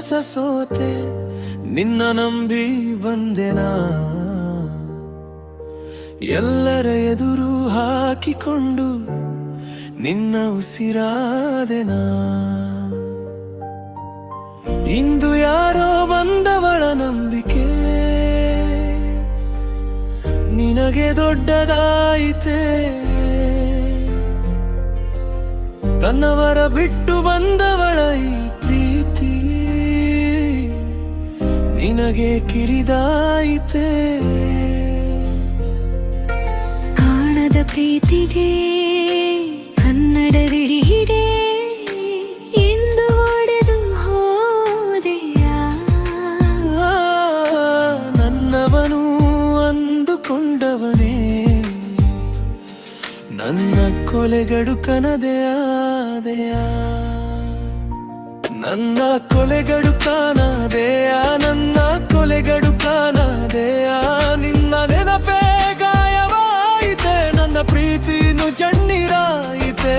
ಮೋಸ ಸೋತೆ ನಿನ್ನ ನಂಬಿ ಬಂದೆನಾ ಎಲ್ಲರ ಎದುರು ಹಾಕಿಕೊಂಡು ನಿನ್ನ ಉಸಿರಾದೆನಾ ಇಂದು ಯಾರೋ ಬಂದವಳ ನಂಬಿಕೆ ನಿನಗೆ ದೊಡ್ಡದಾಯಿತೆ ತನ್ನವರ ಬಿಟ್ಟು ಬಂದವಳ ಈ ಪ್ರೀತಿ ನಿನಗೆ ಕಿರಿದಾಯಿತೆ ಕಾಣದ ಪ್ರೀತಿಗೆ ಕನ್ನಡವಿಡಿ ಹಿಡೆ ಎಂದು ಒಡೆದು ಹೋದೆಯ ನನ್ನವನು ಅಂದುಕೊಂಡವನೇ ನನ್ನ ಕೊಲೆಗಡುಕನದೇ ಆದೆಯ ನನ್ನ ಕೊಲೆಗಡುಕನದೆಯ ನನ್ನ ಕೊಲೆಗಡುಕನದೆಯ ನಿನ್ನ ನೆನಪೇ ಗಾಯವಾಯಿತೆ ನನ್ನ ಪ್ರೀತಿನು ಜಣ್ಣೀರಾಯಿತೆ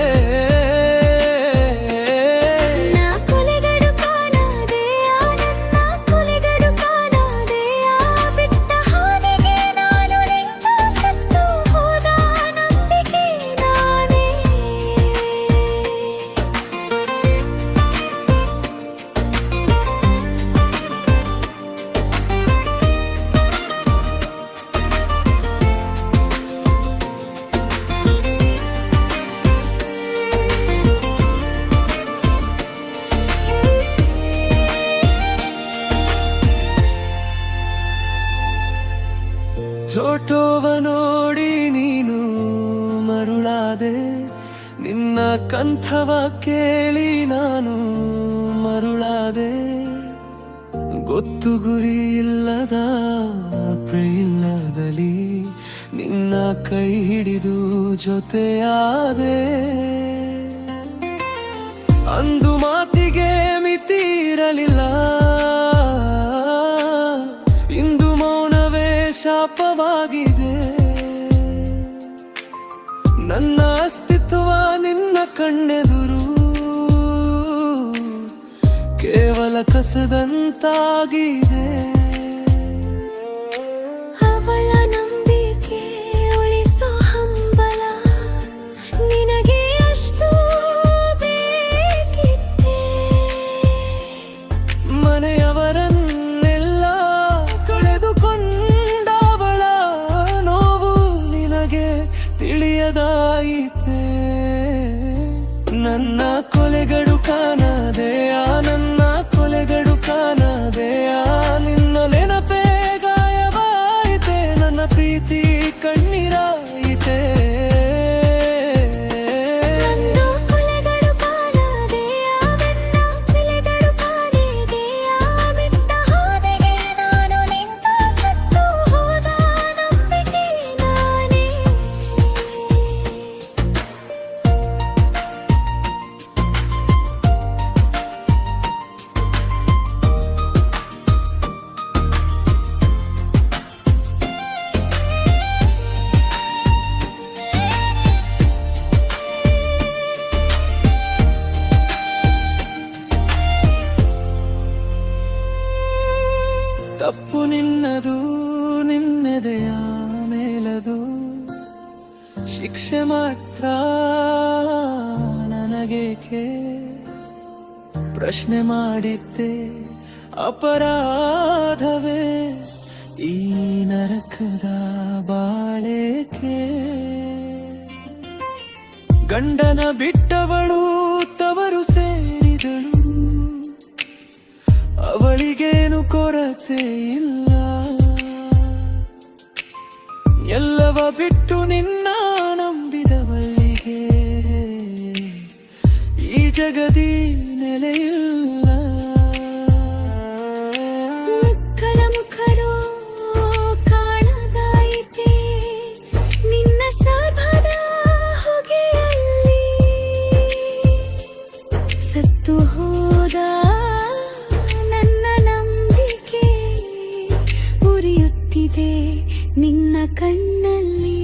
ಛೋಟೋವ ನೋಡಿ ನೀನು ಮರುಳಾದೆ ನಿನ್ನ ಕಂಠವ ಕೇಳಿ ನಾನು ಮರುಳಾದೆ ಗೊತ್ತು ಗುರಿ ಇಲ್ಲದ ಪ್ರೇಲ್ಲದಲ್ಲಿ ನಿನ್ನ ಕೈ ಹಿಡಿದು ಜೊತೆಯಾದೆ ಅಂದು ಮಾತಿಗೆ ಮಿತಿ ಇರಲಿಲ್ಲ ಇಂದು ಮೌನವೇ ಶಾಪವಾಗಿದೆ ನನ್ನ ಅಸ್ತಿತ್ವ ನಿನ್ನ ಕಣ್ಣೆದುರು ಕೇವಲ ಕಸದಂತಾಗಿದೆ ಅವಳ ನಂಬಿಕೆ ಉಳಿಸೋ ಹಂಬಲ ನಿನಗೆ ಅಷ್ಟು ಬೇಕಿತ್ತೆ ಮನೆಯವರನ್ನೆಲ್ಲ ಕಳೆದುಕೊಂಡವಳ ನೋವು ನಿನಗೆ ತಿಳಿಯದಾಯಿತೆ ನನ್ನ ಕೊಲೆಗಡುಕನದೆಯ ನನ್ನ ಕೊಲೆಗಡುಕನದೆಯ ನಿನ್ನ ನೆನಪೇ ಗಾಯವಾಯಿತೆ ನನ್ನ ಪ್ರೀತಿ ಕಣ್ಣೀರಾಯಿತೆ ತಪ್ಪು ನಿನ್ನದು ನಿನ್ನದೆಯ ಮೇಲದು ಶಿಕ್ಷೆ ಮಾತ್ರ ನನಗೇಕೆ ಪ್ರಶ್ನೆ ಮಾಡಿದ್ದೆ ಅಪರಾಧವೇ ಈ ನರಕದ ಬಾಳೇಕೆ ಗಂಡನ ಬಿಟ್ಟವಳು ತವರು ಸೇರಿದಳು ಅವಳಿಗೇನು ಕೊರತೆ ಇಲ್ಲ ಎಲ್ಲವ ಬಿಟ್ಟು ನಿನ್ನ ನಂಬಿದವಳಿಗೆ ಈ ಜಗದಿ ನೆಲೆಯಿಲ್ಲ ಮುಖರ ಮುಖರೋ ಕಾಣದಾಯಿತೆ ನಿನ್ನ ಸಾರ್ವದ ಹೊಗೆಯಲ್ಲಿ ಸತ್ತು ಹೋದ ನಿನ್ನ ಕಣ್ಣಲ್ಲಿ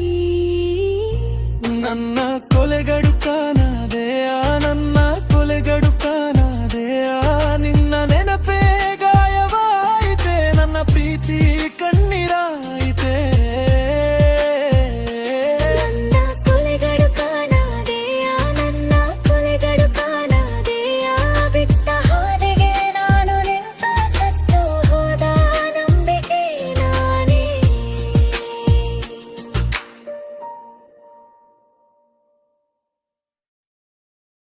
ನನ್ನ ಕೊಲೆಗಡುಕನದೆಯ ನನ್ನ ಕೊಲೆಗಡು